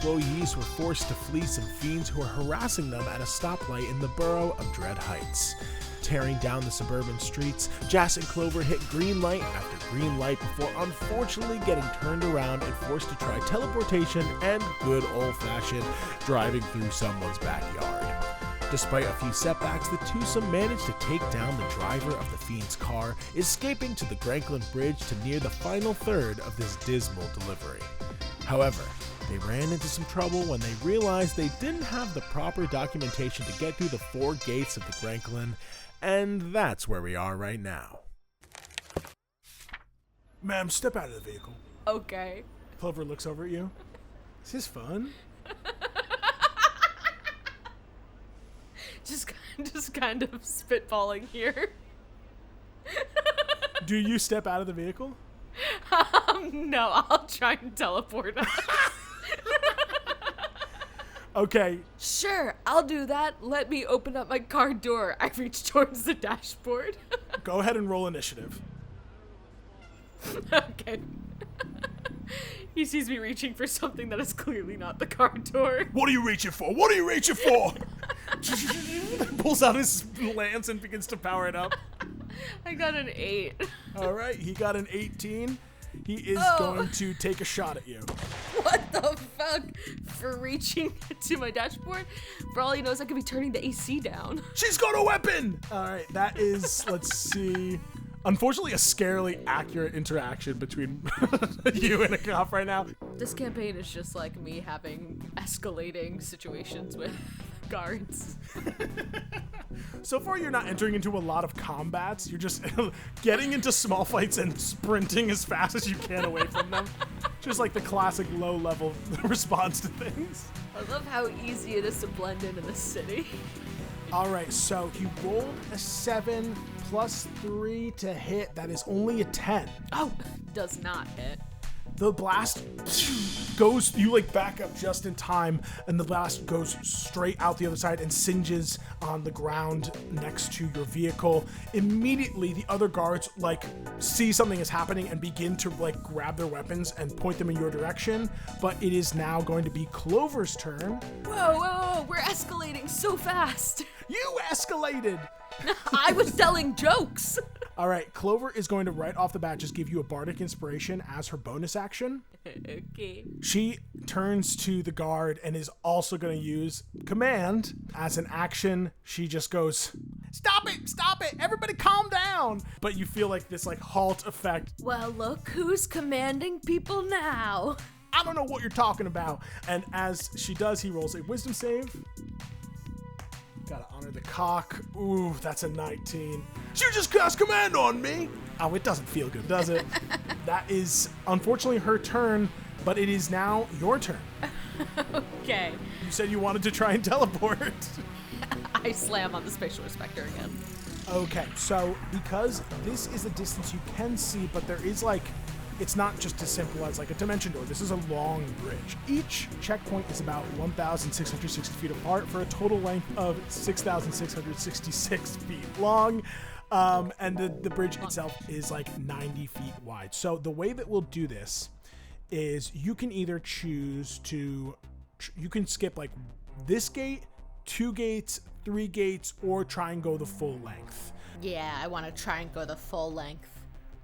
employees were forced to flee some fiends who were harassing them at a stoplight in the borough of Dread Heights. Tearing down the suburban streets, Jass and Clover hit green light after green light before unfortunately getting turned around and forced to try teleportation and good old-fashioned driving through someone's backyard. Despite a few setbacks, the twosome managed to take down the driver of the Fiend's car, escaping to the Granklin Bridge to near the final third of this dismal delivery. However, they ran into some trouble when they realized they didn't have the proper documentation to get through the 4 gates of the Granklin, and that's where we are right now. Ma'am, step out of the vehicle. Okay. Clover looks over at you. Is this fun? Just kind of spitballing here. Do you step out of the vehicle? No, I'll try and teleport us. Okay. Sure, I'll do that. Let me open up my car door. I reach towards the dashboard. Go ahead and roll initiative. Okay. He sees me reaching for something that is clearly not the car door. What are you reaching for? What are you reaching for? Pulls out his lance and begins to power it up. I got an 8. All right, he got an 18. He is going to take a shot at you. What the fuck? For reaching to my dashboard? For all he knows, I could be turning the AC down. She's got a weapon! All right, that is, let's see. Unfortunately, a scarily accurate interaction between you and a cop right now. This campaign is just like me having escalating situations with guards. So far, you're not entering into a lot of combats. You're just getting into small fights and sprinting as fast as you can away from them. Just like the classic low-level response to things. I love how easy it is to blend into the city. All right, so you rolled a 7 plus 3 to hit. That is only a 10. Oh, does not hit. The blast goes, you like back up just in time, and the blast goes straight out the other side and singes on the ground next to your vehicle. Immediately, the other guards like see something is happening and begin to like grab their weapons and point them in your direction. But it is now going to be Clover's turn. Whoa, we're escalating so fast. You escalated! I was telling jokes. All right, Clover is going to right off the bat just give you a bardic inspiration as her bonus action. Okay. She turns to the guard and is also going to use command as an action. She just goes, stop it, everybody calm down. But you feel like this like halt effect. Well, look who's commanding people now. I don't know what you're talking about. And as she does, he rolls a wisdom save. Gotta honor the cock. Ooh, that's a 19. She just cast command on me. Oh, it doesn't feel good, does it? That is unfortunately her turn, but it is now your turn. Okay. You said you wanted to try and teleport. I slam on the spatial respector again. Okay, so because this is a distance you can see, but there is like, it's not just as simple as like a dimension door. This is a long bridge. Each checkpoint is about 1,660 feet apart for a total length of 6,666 feet long. And the bridge itself is like 90 feet wide. So the way that we'll do this is you can either choose to, you can skip like this gate, 2 gates, 3 gates, or try and go the full length. Yeah, I want to try and go the full length.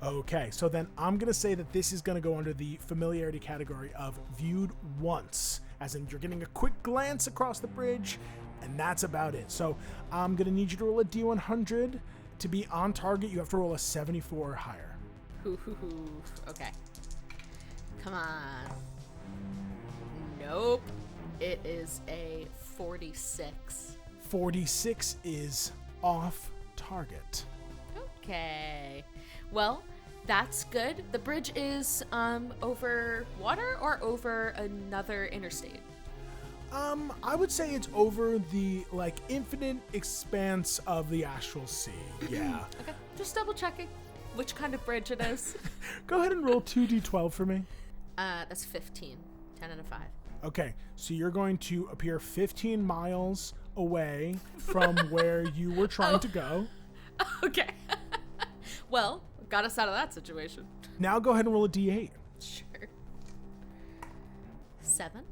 Okay, so then I'm going to say that this is going to go under the familiarity category of viewed once, as in you're getting a quick glance across the bridge, and that's about it. So I'm going to need you to roll a D100. To be on target, you have to roll a 74 or higher. Okay. Come on. Nope. It is a 46. 46 is off target. Okay. Well, that's good. The bridge is over water or over another interstate? I would say it's over the like infinite expanse of the astral sea. Yeah. Okay. Just double checking which kind of bridge it is. Go ahead and roll 2d12 for me. That's 15. 10 and a 5. Okay, so you're going to appear 15 miles away from where you were trying to go. Okay. Well, got us out of that situation. Now go ahead and roll a d8. Sure. 7.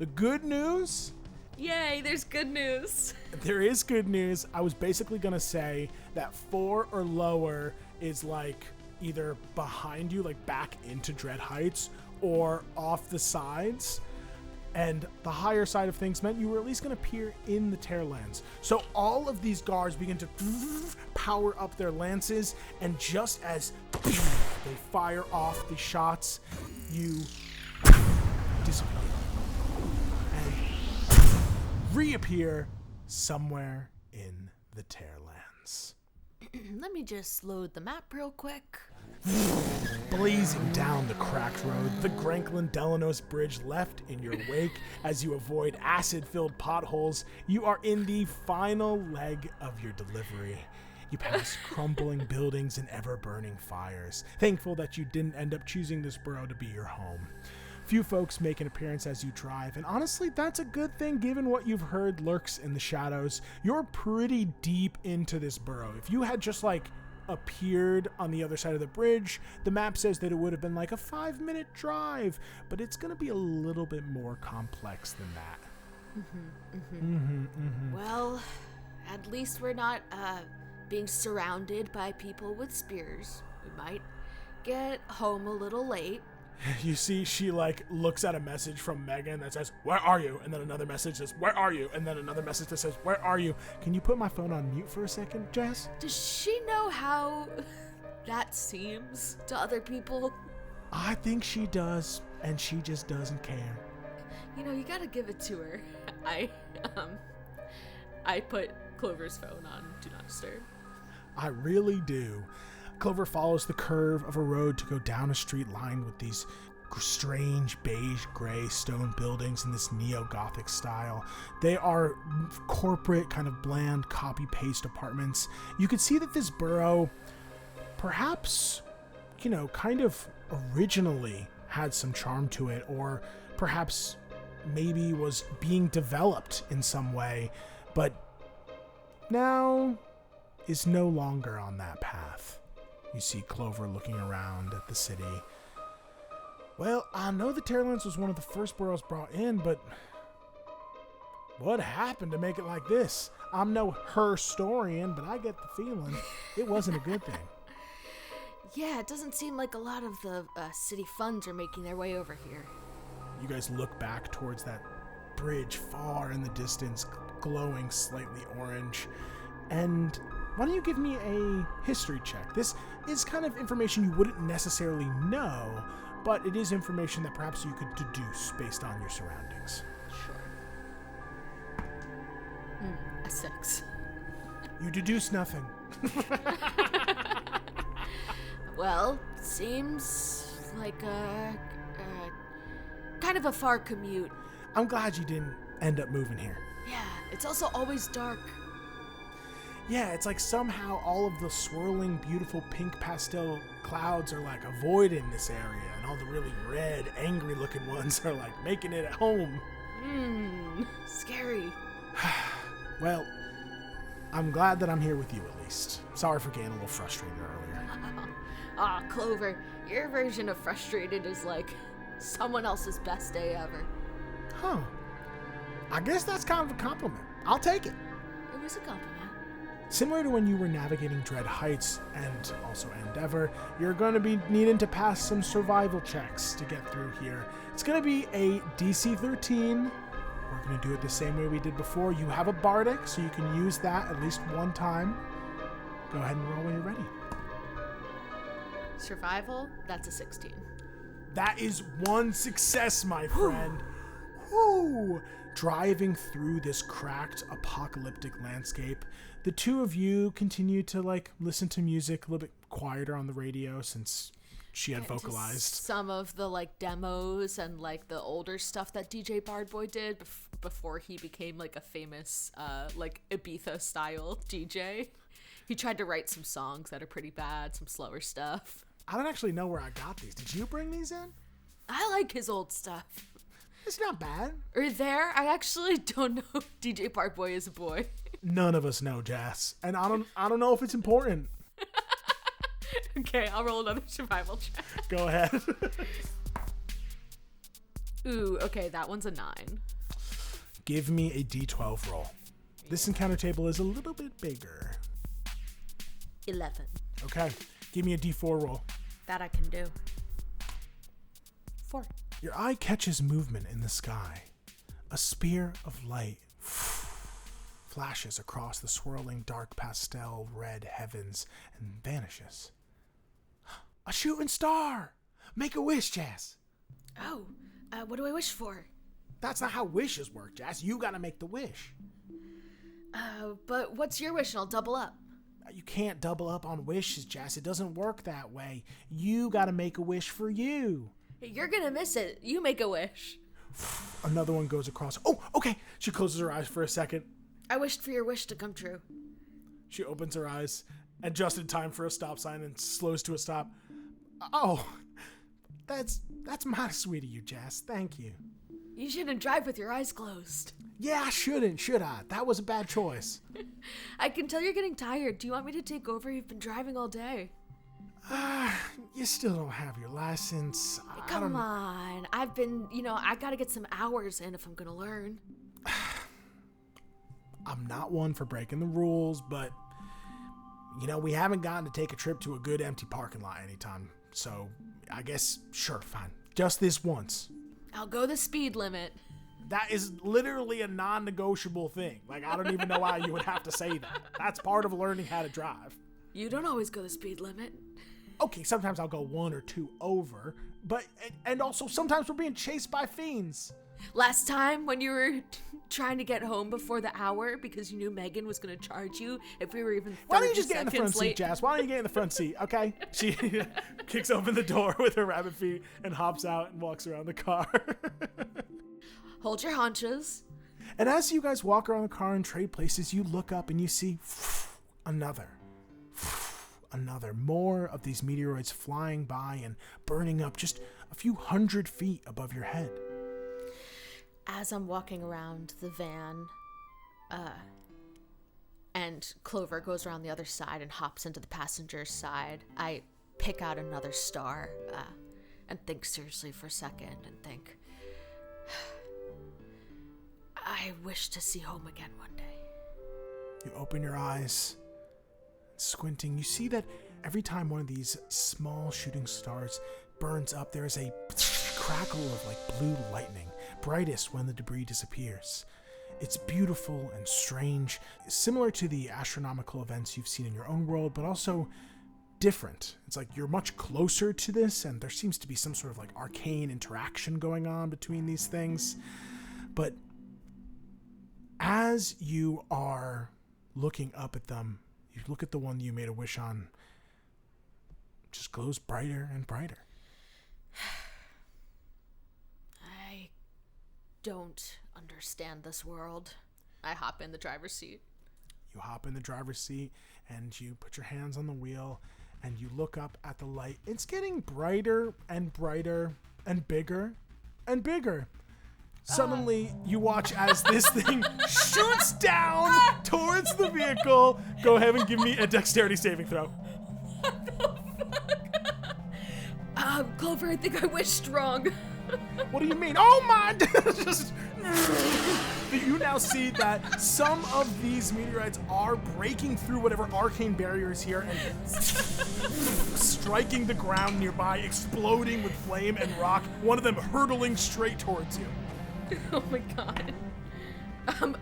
The good news? Yay, there's good news. There is good news. I was basically going to say that 4 or lower is like either behind you, like back into Dread Heights, or off the sides. And the higher side of things meant you were at least going to appear in the Tearlands. So all of these guards begin to power up their lances, and just as they fire off the shots, you disappear and reappear somewhere in the Tearlands. Let me just load the map real quick. Blazing down the cracked road, the Granklin Delanos Bridge left in your wake as you avoid acid-filled potholes. You are in the final leg of your delivery. You pass crumbling buildings and ever-burning fires, thankful that you didn't end up choosing this borough to be your home. Few folks make an appearance as you drive, and honestly, that's a good thing given what you've heard lurks in the shadows. You're pretty deep into this borough. If you had just appeared on the other side of the bridge, the map says that it would have been like a 5-minute drive, but it's going to be a little bit more complex than that. Well, at least we're not being surrounded by people with spears. We might get home a little late. You see, she looks at a message from Megan that says, "Where are you?" And then another message says, "Where are you?" And then another message that says, "Where are you?" Can you put my phone on mute for a second, Jess? Does she know how that seems to other people? I think she does, and she just doesn't care. You gotta give it to her. I put Clover's phone on Do Not Disturb. I really do. Clover follows the curve of a road to go down a street lined with these strange beige gray stone buildings in this neo-Gothic style. They are corporate, kind of bland copy-paste apartments. You could see that this borough perhaps, kind of originally had some charm to it, or perhaps maybe was being developed in some way, but now is no longer on that path. You see Clover looking around at the city. Well, I know the Tearlands was one of the first boroughs brought in, but what happened to make it like this? I'm no historian, but I get the feeling it wasn't a good thing. Yeah, it doesn't seem like a lot of the city funds are making their way over here. You guys look back towards that bridge far in the distance, glowing slightly orange, and why don't you give me a history check? This is kind of information you wouldn't necessarily know, but it is information that perhaps you could deduce based on your surroundings. Sure. A 6. You deduce nothing. Well, seems like a kind of a far commute. I'm glad you didn't end up moving here. Yeah, it's also always dark. Yeah, it's like somehow all of the swirling, beautiful pink pastel clouds are avoiding this area, and all the really red, angry-looking ones are making it at home. Scary. Well, I'm glad that I'm here with you at least. Sorry for getting a little frustrated earlier. Clover, your version of frustrated is like someone else's best day ever. Huh. I guess that's kind of a compliment. I'll take it. It was a compliment. Similar to when you were navigating Dread Heights and also Endeavor, you're going to be needing to pass some survival checks to get through here. It's going to be a DC 13. We're going to do it the same way we did before. You have a Bardic, so you can use that at least one time. Go ahead and roll when you're ready. Survival, that's a 16. That is one success, my friend. Whew. Driving through this cracked, apocalyptic landscape, the two of you continue to listen to music a little bit quieter on the radio since she had vocalized some of the demos and the older stuff that DJ Bardboy did before he became a famous Ibiza style DJ. He tried to write some songs that are pretty bad, some slower stuff. I don't actually know where I got these. Did you bring these in? I like his old stuff. It's not bad. I actually don't know DJ Bardboy is a boy. None of us know, Jass. And I don't know if it's important. Okay, I'll roll another survival check. Go ahead. Ooh, okay, that one's a 9. Give me a d12 roll. This encounter table is a little bit bigger. 11. Okay, give me a d4 roll. That I can do. 4. Your eye catches movement in the sky. A spear of light flashes across the swirling dark pastel red heavens and vanishes. A shooting star! Make a wish, Jass. Oh, what do I wish for? That's not how wishes work, Jass. You gotta make the wish. But what's your wish and I'll double up? You can't double up on wishes, Jass. It doesn't work that way. You gotta make a wish for you. You're gonna miss it. You make a wish. Another one goes across. Oh, okay. She closes her eyes for a second. I wished for your wish to come true. She opens her eyes, and just in time for a stop sign, and slows to a stop. Oh, that's mighty sweet of you, Jass. Thank you. You shouldn't drive with your eyes closed. Yeah, I shouldn't, should I? That was a bad choice. I can tell you're getting tired. Do you want me to take over? You've been driving all day. You still don't have your license. Come on. I've been, I gotta get some hours in if I'm gonna learn. I'm not one for breaking the rules, but, we haven't gotten to take a trip to a good empty parking lot anytime. So, I guess, sure, fine. Just this once. I'll go the speed limit. That is literally a non-negotiable thing. Like, I don't even know why you would have to say that. That's part of learning how to drive. You don't always go the speed limit. Okay, sometimes I'll go 1 or 2 over, but, and also sometimes we're being chased by fiends. Last time when you were trying to get home before the hour because you knew Megan was going to charge you if we were even 30 seconds late. Why don't you just get in the front seat, Jass? Why don't you get in the front seat, okay? She kicks open the door with her rabbit feet and hops out and walks around the car. Hold your haunches. And as you guys walk around the car and trade places, you look up and you see another. More of these meteoroids flying by and burning up just a few hundred feet above your head. As I'm walking around the van, and Clover goes around the other side and hops into the passenger's side, I pick out another star, and think seriously for a second and think, I wish to see home again one day. You open your eyes, squinting, you see that every time one of these small shooting stars burns up, there is a crackle of blue lightning, brightest when the debris disappears. It's beautiful and strange, similar to the astronomical events you've seen in your own world, but also different. It's like you're much closer to this, and there seems to be some sort of arcane interaction going on between these things. But as you are looking up at them, you look at the one you made a wish on, it just glows brighter and brighter. I don't understand this world. I hop in the driver's seat. You hop in the driver's seat and you put your hands on the wheel and you look up at the light. It's getting brighter and brighter and bigger and bigger. Suddenly, you watch as this thing shoots down towards the vehicle. Go ahead and give me a dexterity saving throw. What the fuck? Clover, I think I wished wrong. What do you mean? Oh my! Just, you now see that some of these meteorites are breaking through whatever arcane barrier is here and striking the ground nearby, exploding with flame and rock, one of them hurtling straight towards you. Oh my god.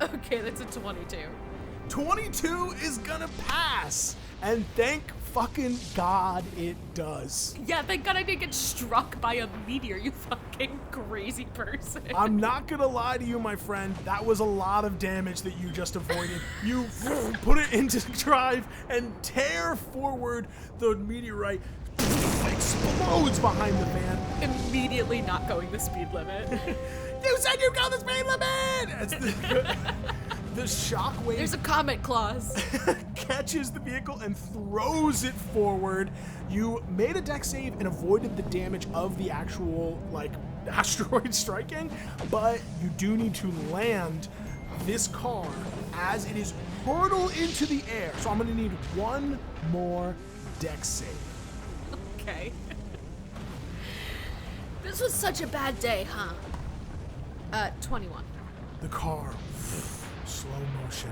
Okay, that's a 22. 22 is gonna pass, and thank fucking God it does. Yeah, thank God I didn't get struck by a meteor, you fucking crazy person. I'm not gonna lie to you, my friend. That was a lot of damage that you just avoided. You put it into drive and tear forward. The meteorite explodes behind the van. Immediately not going the speed limit. You said you go the speed limit! The shockwave. There's a comment clause. Catches the vehicle and throws it forward. You made a dex save and avoided the damage of the actual, asteroid striking, but you do need to land this car as it is hurtled into the air. So I'm gonna need one more dex save. Okay. This was such a bad day, huh? 21. The car, slow motion,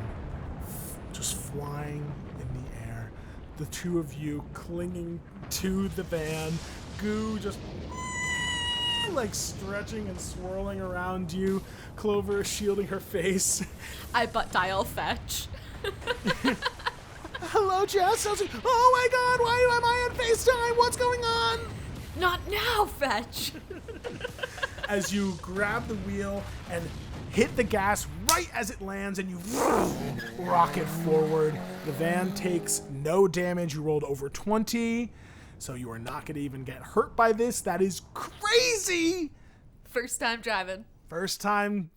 just flying in the air. The two of you clinging to the van, goo just like stretching and swirling around you. Clover is shielding her face. I butt dial Fetch. Hello, Jess. I was like, oh my god, why am I on FaceTime? What's going on? Not now, Fetch. As you grab the wheel and hit the gas right as it lands and you rocket forward. The van takes no damage. You rolled over 20, so you are not going to even get hurt by this. That is crazy. First time driving. First time,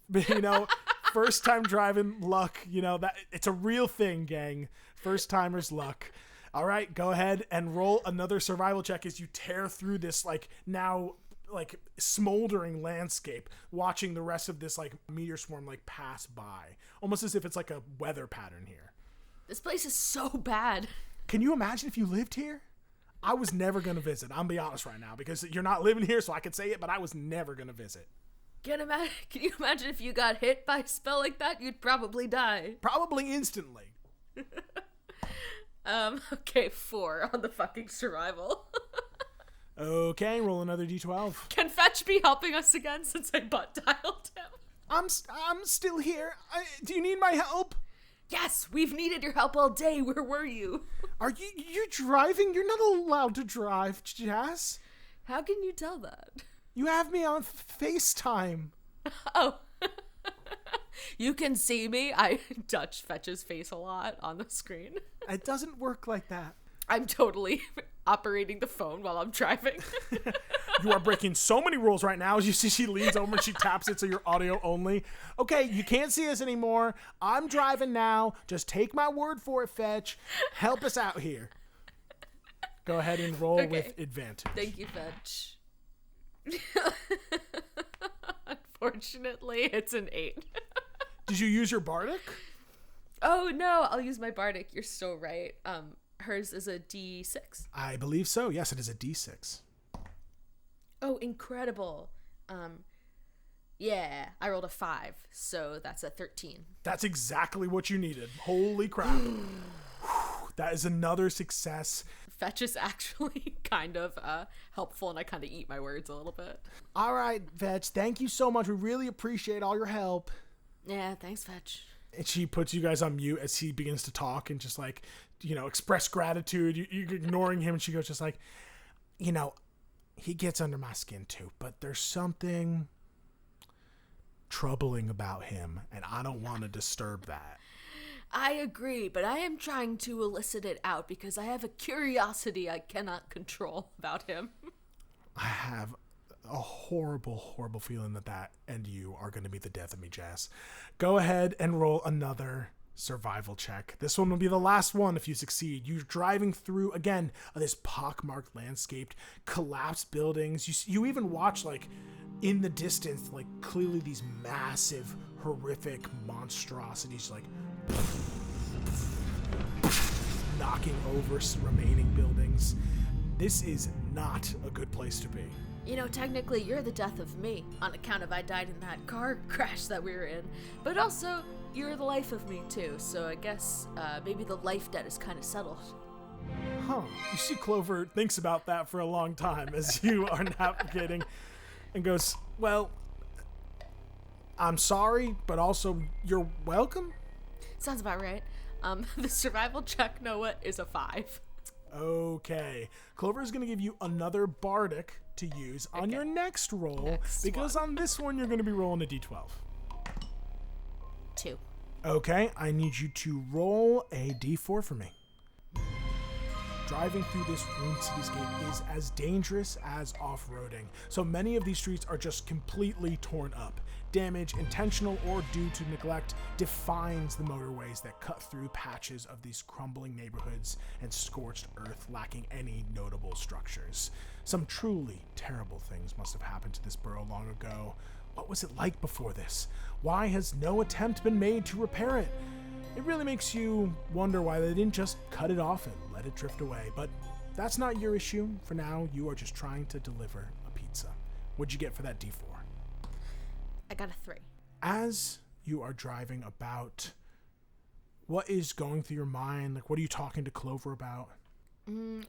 first time driving luck. That it's a real thing, gang. First timers luck. All right, go ahead and roll another survival check as you tear through this now smoldering landscape, watching the rest of this meteor swarm pass by, almost as if it's like a weather pattern here. This place is so bad. Can you imagine if you lived here? I was never gonna visit. I'm be honest right now, because you're not living here, so I can say it, but I was never gonna visit. Can you imagine if you got hit by a spell like that? You'd probably die. Probably instantly. Okay, 4 on the fucking survival. Okay, roll another d12. Can Fetch be helping us again since I butt dialed him? I'm still here. Do you need my help? Yes, we've needed your help all day. Where were you? Are you driving? You're not allowed to drive, Jess. How can you tell that? You have me on FaceTime. Oh. You can see me. I touch Fetch's face a lot on the screen. It doesn't work like that. I'm totally operating the phone while I'm driving. You are breaking so many rules right now. As you see, she leans over and she taps it so you're audio only. Okay, you can't see us anymore. I'm driving now. Just take my word for it, Fetch. Help us out here. Go ahead and roll with advantage. Thank you, Fetch. Unfortunately, it's an 8. Did you use your Bardic? Oh, no, I'll use my Bardic. You're so right. Hers is a D6. I believe so. Yes, it is a D6. Oh, incredible. Yeah, I rolled a 5, so that's a 13. That's exactly what you needed. Holy crap. That is another success. Fetch is actually kind of helpful, and I kind of eat my words a little bit. All right, Fetch, thank you so much. We really appreciate all your help. Yeah, thanks, Fetch. And she puts you guys on mute as he begins to talk and just express gratitude. You're ignoring him, and she goes just he gets under my skin too, but there's something troubling about him, and I don't want to disturb that. I agree, but I am trying to elicit it out because I have a curiosity I cannot control about him. I have a horrible, horrible feeling that and you are going to be the death of me, Jess. Go ahead and roll another survival check. This one will be the last one if you succeed. You're driving through, again, this pockmarked landscape, collapsed buildings. You even watch, in the distance, clearly these massive, horrific monstrosities, knocking over remaining buildings. This is not a good place to be. Technically, you're the death of me on account of I died in that car crash that we were in. But also, you're the life of me, too. So I guess maybe the life debt is kind of settled. Huh. You see, Clover thinks about that for a long time as you are navigating and goes, well, I'm sorry, but also you're welcome? Sounds about right. The survival check, Noah, is a 5. Okay. Clover is going to give you another Bardic to use on your next roll, because on this one you're going to be rolling a d12. 2. Okay, I need you to roll a d4 for me. Driving through this ruined cityscape is as dangerous as off-roading. So many of these streets are just completely torn up. Damage, intentional or due to neglect, defines the motorways that cut through patches of these crumbling neighborhoods and scorched earth lacking any notable structures. Some truly terrible things must have happened to this borough long ago. What was it like before this? Why has no attempt been made to repair it? It really makes you wonder why they didn't just cut it off and let it drift away. But that's not your issue. For now, you are just trying to deliver a pizza. What'd you get for that D4? I got a 3. As you are driving about, what is going through your mind? Like, what are you talking to Clover about?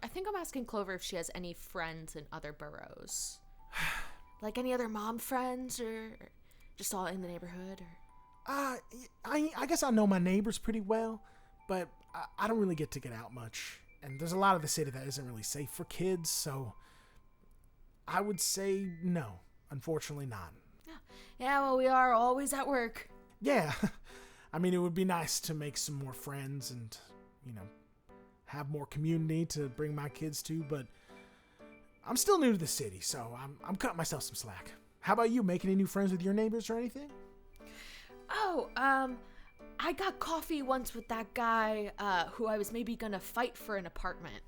I think I'm asking Clover if she has any friends in other boroughs. Like any other mom friends, or just all in the neighborhood? Or... I guess I know my neighbors pretty well, but I don't really get out much. And there's a lot of the city that isn't really safe for kids, so I would say no. Unfortunately not. Yeah, well, we are always at work. Yeah. I mean, it would be nice to make some more friends and, have more community to bring my kids to, but I'm still new to the city, so I'm cutting myself some slack. How about you? Making any new friends with your neighbors or anything? Oh, I got coffee once with that guy who I was maybe gonna fight for an apartment.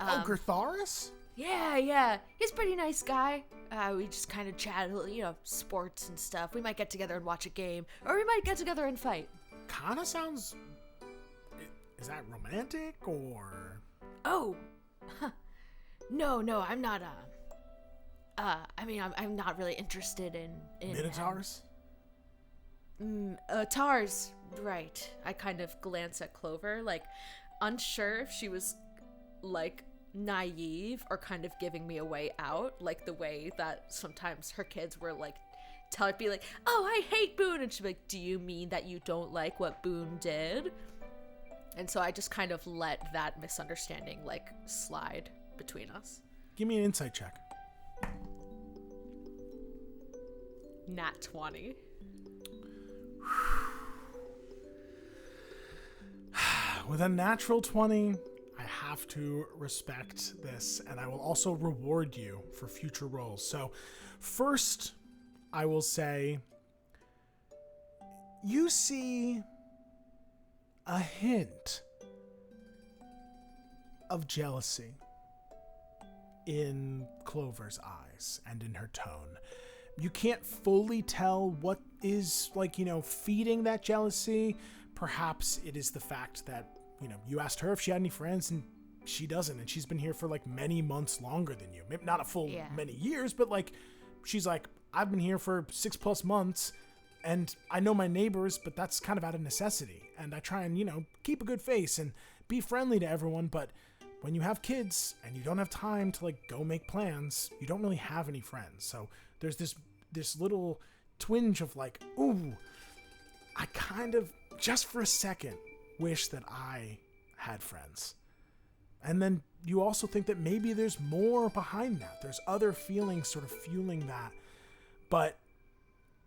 Gertharis? Yeah. He's a pretty nice guy. We just kind of chat, sports and stuff. We might get together and watch a game, or we might get together and fight. Kinda sounds... Is that romantic, or... Oh! No, I'm not, I'm not really interested in Minotaurs? Tars, right. I kind of glance at Clover, like, unsure if she was, like, naive or kind of giving me a way out, like the way that sometimes her kids were, like, be like, oh, I hate Boone, and she'd be like, do you mean that you don't like what Boone did? And so I just kind of let that misunderstanding, like, slide between us. Give me an insight check. Nat 20. With a natural 20, I have to respect this, and I will also reward you for future rolls. So, first, I will say, you see a hint of jealousy in Clover's eyes and in her tone. You can't fully tell what is, feeding that jealousy. Perhaps it is the fact that, you asked her if she had any friends, and she doesn't, and she's been here for, many months longer than you. Maybe not a full many years, but, she's like, I've been here for 6+ months, and I know my neighbors, but that's kind of out of necessity. And I try and, keep a good face and be friendly to everyone, but when you have kids and you don't have time to, go make plans, you don't really have any friends. So there's this little twinge of, ooh, I kind of, just for a second, wish that I had friends. And then you also think that maybe there's more behind that. There's other feelings sort of fueling that. But,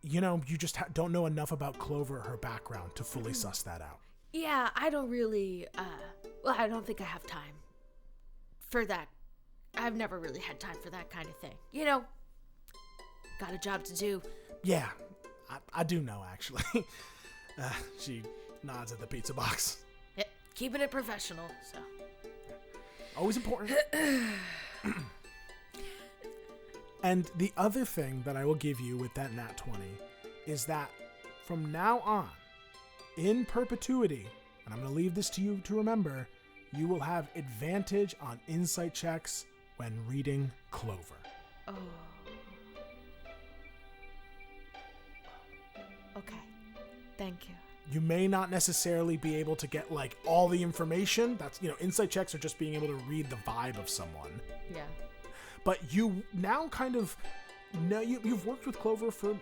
you just don't know enough about Clover, her background, to fully suss that out. Yeah, I don't really, I don't think I have time for that. I've never really had time for that kind of thing. Got a job to do. Yeah, I do know, actually. She nods at the pizza box. Yeah, keeping it professional, so. Always important. And the other thing that I will give you with that nat 20 is that from now on, in perpetuity, and I'm going to leave this to you to remember, you will have advantage on insight checks when reading Clover. Oh. Okay. Thank you. You may not necessarily be able to get all the information. That's, insight checks are just being able to read the vibe of someone. Yeah. But you now kind of know, you've worked with Clover for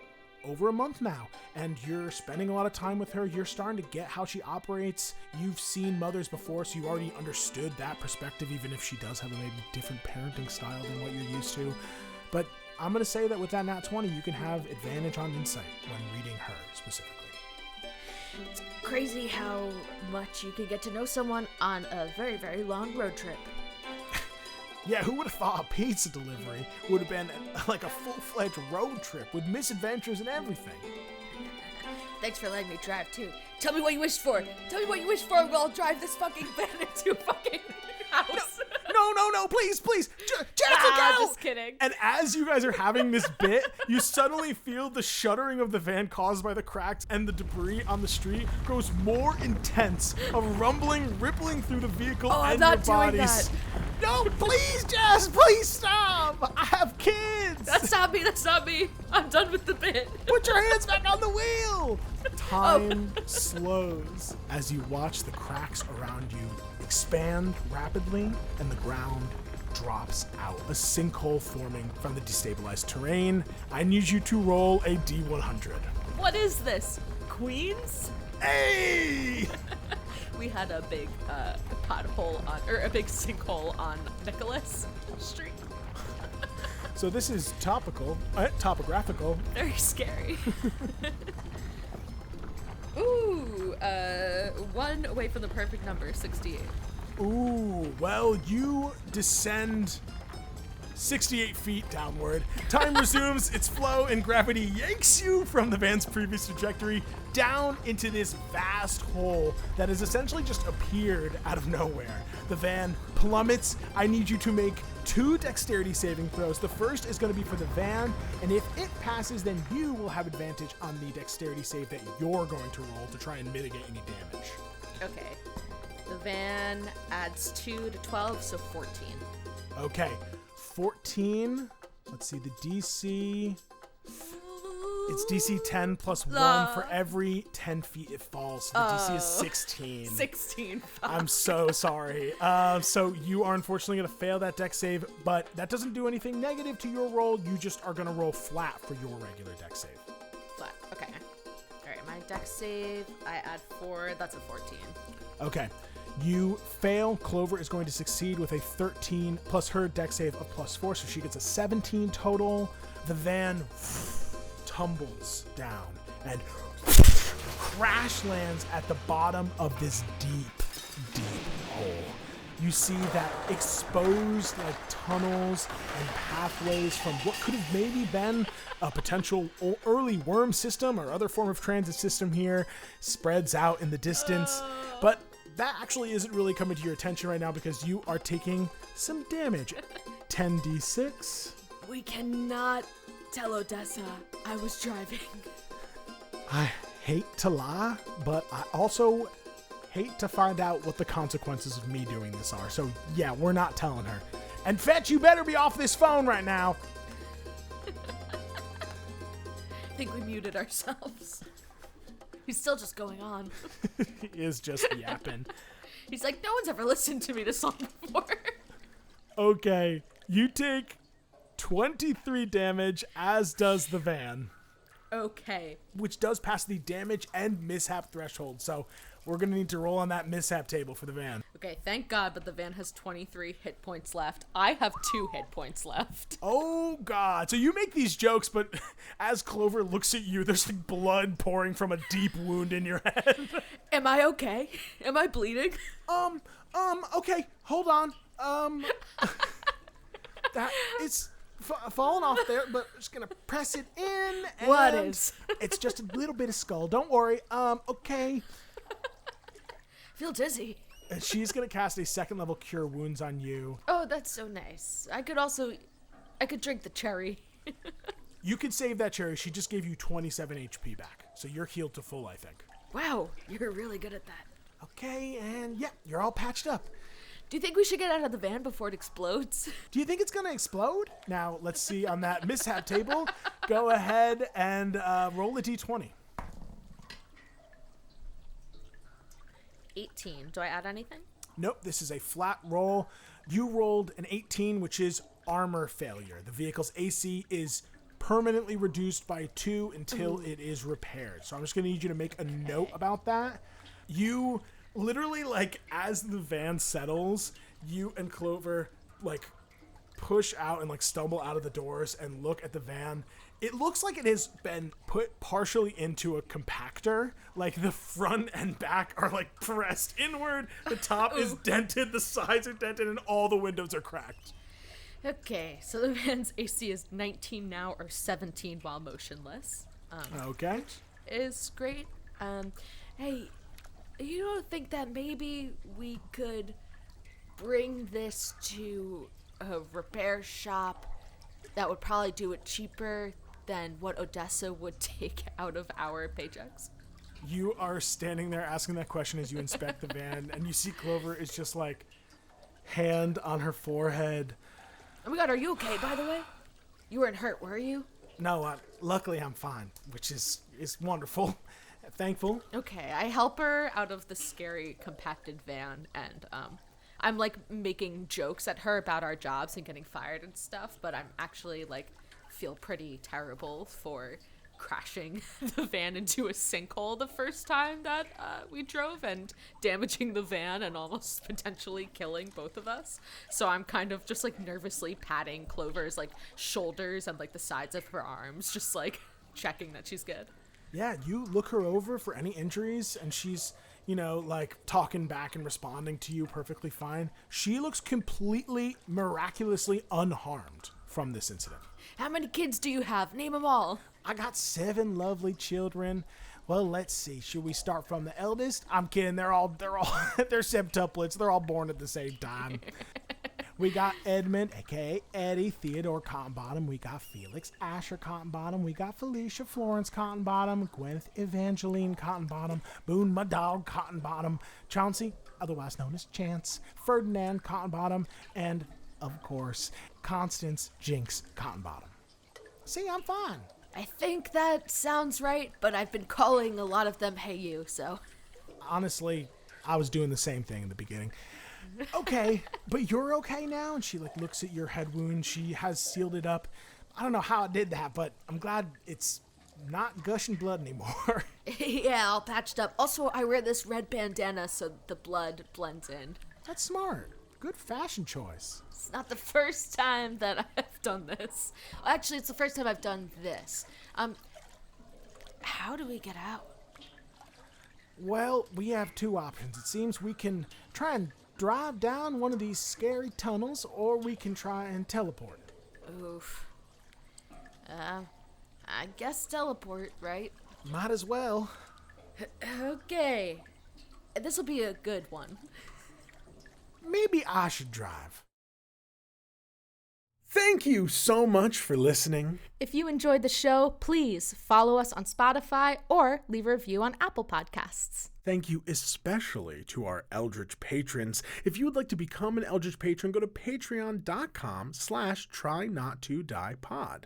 over a month now, and you're spending a lot of time with her. You're starting to get how she operates. You've seen mothers before, so you already understood that perspective, even if she does have a maybe different parenting style than what you're used to. But I'm going to say that with that nat 20, you can have advantage on insight when reading her specifically. It's crazy how much you can get to know someone on a very, very long road trip. Yeah, who would have thought a pizza delivery would have been a full-fledged road trip with misadventures and everything? Thanks for letting me drive, too. Tell me what you wished for. Tell me what you wished for, and we'll drive this fucking van into your fucking house. No, no, please. Jass, look out! Just kidding. And as you guys are having this bit, you suddenly feel the shuddering of the van caused by the cracks, and the debris on the street grows more intense, a rumbling rippling through the vehicle and your bodies. No, please, Jass, please stop! I have kids! That's not me. I'm done with the bit. Put your hands back on the wheel! Time slows as you watch the cracks around you expand rapidly and the ground drops out, a sinkhole forming from the destabilized terrain. I need you to roll a D100. What is this? Queens? Hey! We had a big a big sinkhole on Nicholas Street. So this is topographical. Very scary. Ooh, one away from the perfect number, 68. Ooh, well, you descend 68 feet downward. Time resumes its flow and gravity yanks you from the van's previous trajectory down into this vast hole that has essentially just appeared out of nowhere. The van plummets. I need you to make 2 dexterity saving throws. The first is going to be for the van, and if it passes, then you will have advantage on the dexterity save that you're going to roll to try and mitigate any damage. Okay. The van adds 2 to 12, so 14. Okay. 14. Let's see, the DC. It's DC 10 plus 1 for every 10 feet it falls. So the DC is 16. 16. I'm so sorry. So you are unfortunately going to fail that dex save, but that doesn't do anything negative to your roll. You just are going to roll flat for your regular dex save. Flat. Okay. All right, my dex save, I add 4. That's a 14. Okay. You fail. Clover is going to succeed with a 13 plus her dex save of plus 4, so she gets a 17 total. The van tumbles down and crash lands at the bottom of this deep hole. You see that exposed like tunnels and pathways from what could have maybe been a potential early worm system or other form of transit system here spreads out in the distance. But that actually isn't really coming to your attention right now because you are taking some damage. 10d6. We cannot tell Odessa I was driving. I hate to lie, but I also hate to find out what the consequences of me doing this are. So yeah, we're not telling her. And Fetch, you better be off this phone right now. I think we muted ourselves. He's still just going on. He is just yapping. He's like, no one's ever listened to me this song before. Okay, you take 23 damage, as does the van. Okay. Which does pass the damage and mishap threshold, so we're going to need to roll on that mishap table for the van. Okay, thank God, but the van has 23 hit points left. I have 2 hit points left. Oh, God. So you make these jokes, but as Clover looks at you, there's like blood pouring from a deep wound in your head. Am I okay? Am I bleeding? Okay, hold on. That is falling off there, but I'm just gonna press it in. And what is? It's just a little bit of skull. Don't worry. Okay. I feel dizzy. And she's gonna cast a second level cure wounds on you. Oh, that's so nice. I could drink the cherry. You could save that cherry. She just gave you 27 HP back, so you're healed to full, I think. Wow, you're really good at that. Okay, and yeah, you're all patched up. Do you think we should get out of the van before it explodes? Do you think it's going to explode? Now, let's see on that mishap table. Go ahead and roll a d20. 18. Do I add anything? Nope, this is a flat roll. You rolled an 18, which is armor failure. The vehicle's AC is permanently reduced by 2 until it is repaired. So I'm just going to need you to make a note about that. You literally, like, as the van settles, you and Clover, like, push out and, like, stumble out of the doors and look at the van. It looks like it has been put partially into a compactor. Like, the front and back are, like, pressed inward. The top is dented, the sides are dented, and all the windows are cracked. Okay, so the van's AC is 19 now, or 17 while motionless. Okay. Is great. Hey, you don't think that maybe we could bring this to a repair shop that would probably do it cheaper than what Odessa would take out of our paychecks? You are standing there asking that question as you inspect the van, and you see Clover is just like, hand on her forehead. Oh my god, are you okay, by the way? You weren't hurt, were you? No, luckily I'm fine, which is wonderful. Thankful. Okay, I help her out of the scary compacted van, and I'm like making jokes at her about our jobs and getting fired and stuff, but I'm actually like feel pretty terrible for crashing the van into a sinkhole the first time that we drove and damaging the van and almost potentially killing both of us. So I'm kind of just like nervously patting Clover's like shoulders and like the sides of her arms, just like checking that she's good. Yeah, you look her over for any injuries, and she's, you know, like talking back and responding to you perfectly fine. She looks completely, miraculously unharmed from this incident. How many kids do you have? Name them all. I got 7 lovely children. Well, let's see. Should we start from the eldest? I'm kidding. They're they're septuplets. They're all born at the same time. We got Edmund, a.k.a. Eddie, Theodore Cottonbottom. We got Felix Asher Cottonbottom. We got Felicia Florence Cottonbottom. Gwyneth Evangeline Cottonbottom. Boone, my dog, Cottonbottom. Chauncey, otherwise known as Chance. Ferdinand Cottonbottom. And, of course, Constance Jinx Cottonbottom. See, I'm fine. I think that sounds right, but I've been calling a lot of them Hey You, so. Honestly, I was doing the same thing in the beginning. Okay, but you're okay now? And she like looks at your head wound. She has sealed it up. I don't know how I did that, but I'm glad it's not gushing blood anymore. Yeah, all patched up. Also, I wear this red bandana so the blood blends in. That's smart. Good fashion choice. It's not the first time that I've done this. Actually, it's the first time I've done this. How do we get out? Well, we have 2 options. It seems we can try and drive down one of these scary tunnels, or we can try and teleport. Oof. I guess teleport, right? Might as well. Okay. This'll be a good one. Maybe I should drive. Thank you so much for listening. If you enjoyed the show, please follow us on Spotify or leave a review on Apple Podcasts. Thank you especially to our Eldritch patrons. If you would like to become an Eldritch patron, go to patreon.com/trynottoDiePod.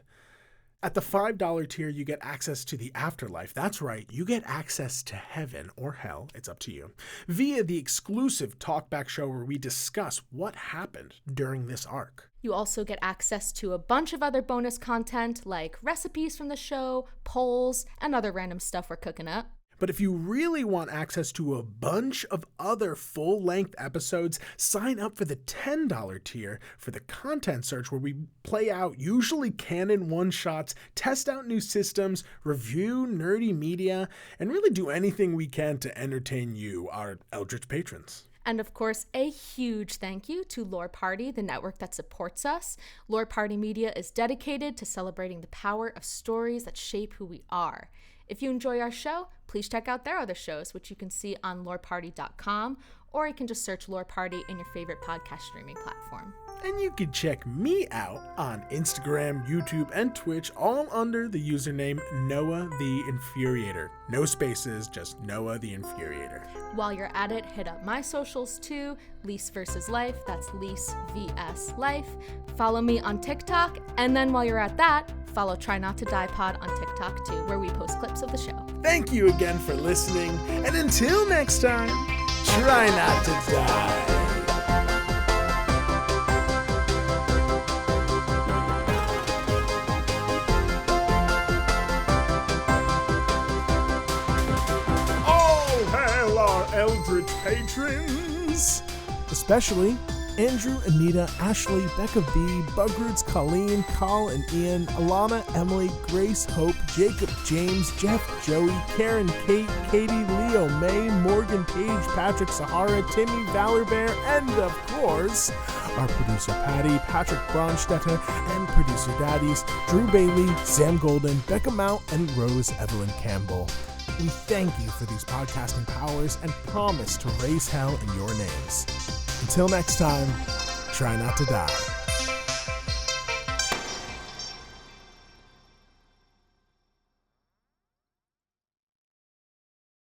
At the $5 tier, you get access to the afterlife. That's right, you get access to heaven or hell, it's up to you, via the exclusive talkback show where we discuss what happened during this arc. You also get access to a bunch of other bonus content like recipes from the show, polls, and other random stuff we're cooking up. But if you really want access to a bunch of other full-length episodes, sign up for the $10 tier for the content search, where we play out usually canon one-shots, test out new systems, review nerdy media, and really do anything we can to entertain you, our Eldritch patrons. And of course, a huge thank you to Lore Party, the network that supports us. Lore Party Media is dedicated to celebrating the power of stories that shape who we are. If you enjoy our show, please check out their other shows, which you can see on loreparty.com, or you can just search Lore Party in your favorite podcast streaming platform. And you can check me out on Instagram, YouTube, and Twitch, all under the username Noah the Infuriator. No spaces, just Noah the Infuriator. While you're at it, hit up my socials too, Lise vs. Life, that's Lise vs. Life. Follow me on TikTok, and then while you're at that, follow Try Not to Die Pod on TikTok too, where we post clips of the show. Thank you again for listening, and until next time, try not to die. Eldritch patrons, especially Andrew, Anita, Ashley, Becca B, Bugroots, Colleen, Carl and Ian, Alana, Emily, Grace, Hope, Jacob, James, Jeff, Joey, Karen, Kate, Katie, Leo, May, Morgan, Paige, Patrick, Sahara, Timmy, Valor Bear, and of course, our producer Patty, Patrick Bronstetter, and producer daddies, Drew Bailey, Sam Golden, Becca Mount, and Rose Evelyn Campbell. We thank you for these podcasting powers and promise to raise hell in your names. Until next time, try not to die.